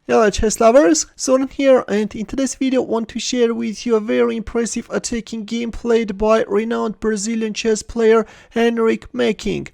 Hello chess lovers, Zonal here, and in today's video I want to share with you a very impressive attacking game played by renowned Brazilian chess player Henrique Mecking.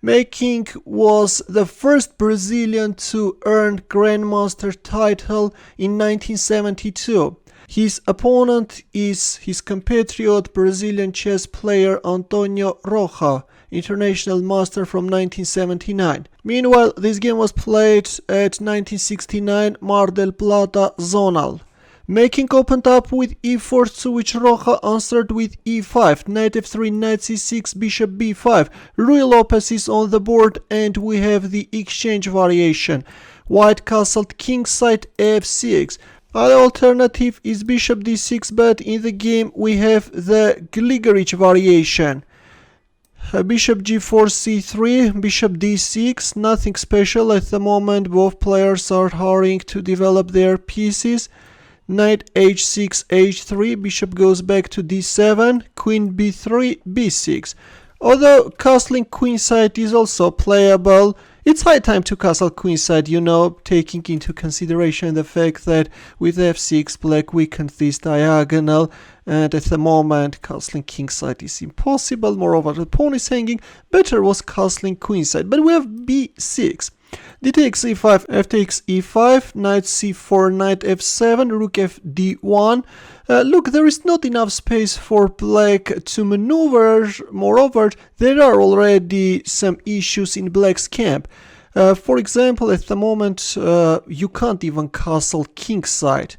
Mecking was the first Brazilian to earn Grandmaster title in 1972. His opponent is his compatriot Brazilian chess player Antonio Rocha, international master from 1979. Meanwhile, this game was played at 1969 Mar del Plata Zonal. Mecking opened up with e4, to which Rocha answered with e5, knight f3, knight c6, bishop b5. Ruy Lopez is on the board and we have the exchange variation. White castled kingside f6. Other alternative is bishop d6, but in the game we have the Gligoric variation. Bishop g4, c3, bishop d6, nothing special at the moment, both players are hurrying to develop their pieces. Knight h6, h3, bishop goes back to d7, queen b3, b6. Although castling queenside is also playable, it's high time to castle queenside, you know, taking into consideration the fact that with f6 black weakened this diagonal, and at the moment castling kingside is impossible. Moreover, the pawn is hanging. Better was castling queenside, but we have b6. D takes e5, f takes e5, knight c4, knight f7, rook f d1. Look, there is not enough space for black to maneuver. Moreover, there are already some issues in black's camp. For example, at the moment you can't even castle kingside.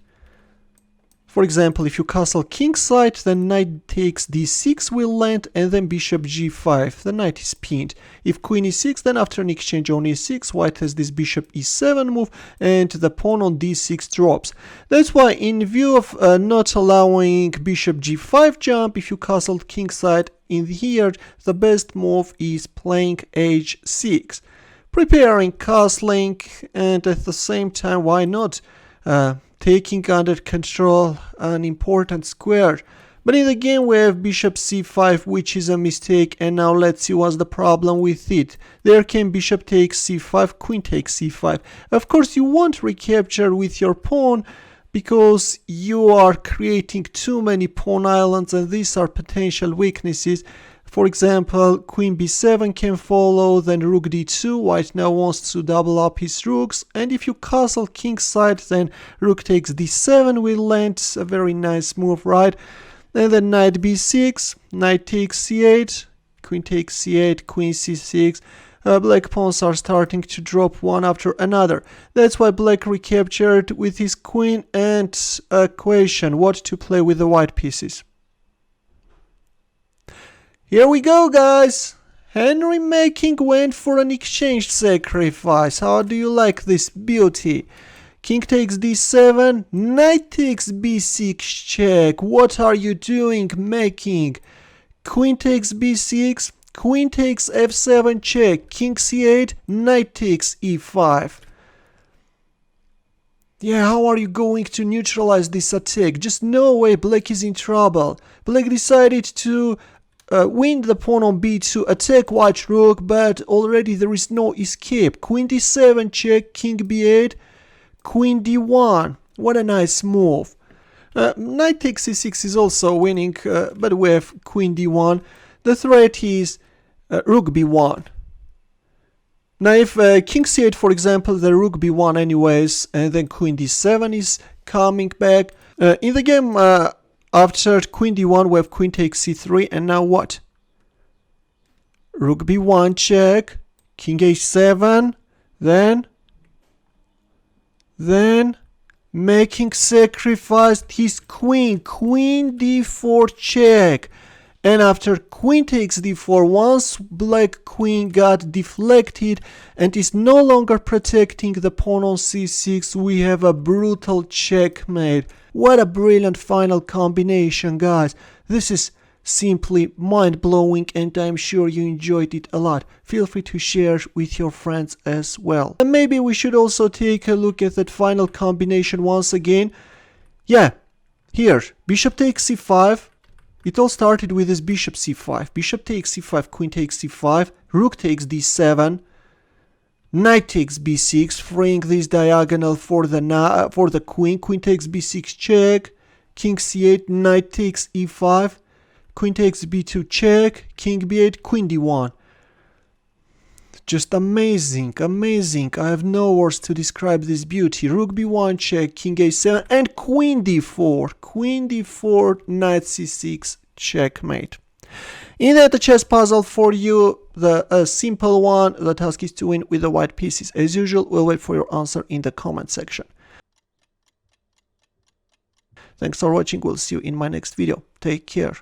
For example, if you castle kingside, then knight takes d6 will land, and then bishop g5. The knight is pinned. If queen e6, then after an exchange on e6, white has this bishop e7 move, and the pawn on d6 drops. That's why, in view of not allowing bishop g5 jump, if you castled kingside in here, the best move is playing h6. Preparing castling, and at the same time, why not taking under control an important square. But in the game we have bishop c5, which is a mistake, and now let's see what's the problem with it. There came bishop takes c5, queen takes c5. Of course you won't recapture with your pawn because you are creating too many pawn islands, and these are potential weaknesses. For example, queen b7 can follow, then rook d2, white now wants to double up his rooks, and if you castle kingside, then rook takes d7 will land, a very nice move, right? And then knight b6, knight takes c8, queen takes c8, queen c6. Black pawns are starting to drop one after another. That's why black recaptured with his queen, and a question, what to play with the white pieces. Here we go, guys! Henrique Mecking went for an exchange sacrifice. How do you like this beauty? King takes d7, knight takes b6 check. What are you doing, Mecking? Queen takes b6, queen takes f7 check, king c8, knight takes e5. Yeah, how are you going to neutralize this attack? Just no way, black is in trouble. Black decided to win the pawn on b2, attack white rook, but already there is no escape. Queen d7 check, king b8, queen d1. What a nice move. Knight takes c6 is also winning, but we have queen d1. The threat is rook b1. Now if king c8, for example, the rook b1 anyways, and then queen d7 is coming back. In the game, after queen d1 we have queen takes c3, and now what? Rook b1 check, king h7, then Mecking sacrificed his queen, queen d4 check. And after queen takes d4, once black queen got deflected and is no longer protecting the pawn on c6, we have a brutal checkmate. What a brilliant final combination, guys. This is simply mind-blowing, and I'm sure you enjoyed it a lot. Feel free to share with your friends as well. And maybe we should also take a look at that final combination once again. Yeah, here, bishop takes c5. It all started with this bishop c5. Bishop takes c5, queen takes c5, rook takes d7. Knight takes b6, freeing this diagonal for the queen. Queen takes b6 check, king c8, knight takes e5, queen takes b2 check, king b8, queen d1. Just amazing, amazing. I have no words to describe this beauty. Rook b1 check, king a7, and queen d4. Queen d4, knight c6, checkmate. In that chess puzzle for you, a simple one. The task is to win with the white pieces. As usual, we'll wait for your answer in the comment section. Thanks for watching. We'll see you in my next video. Take care.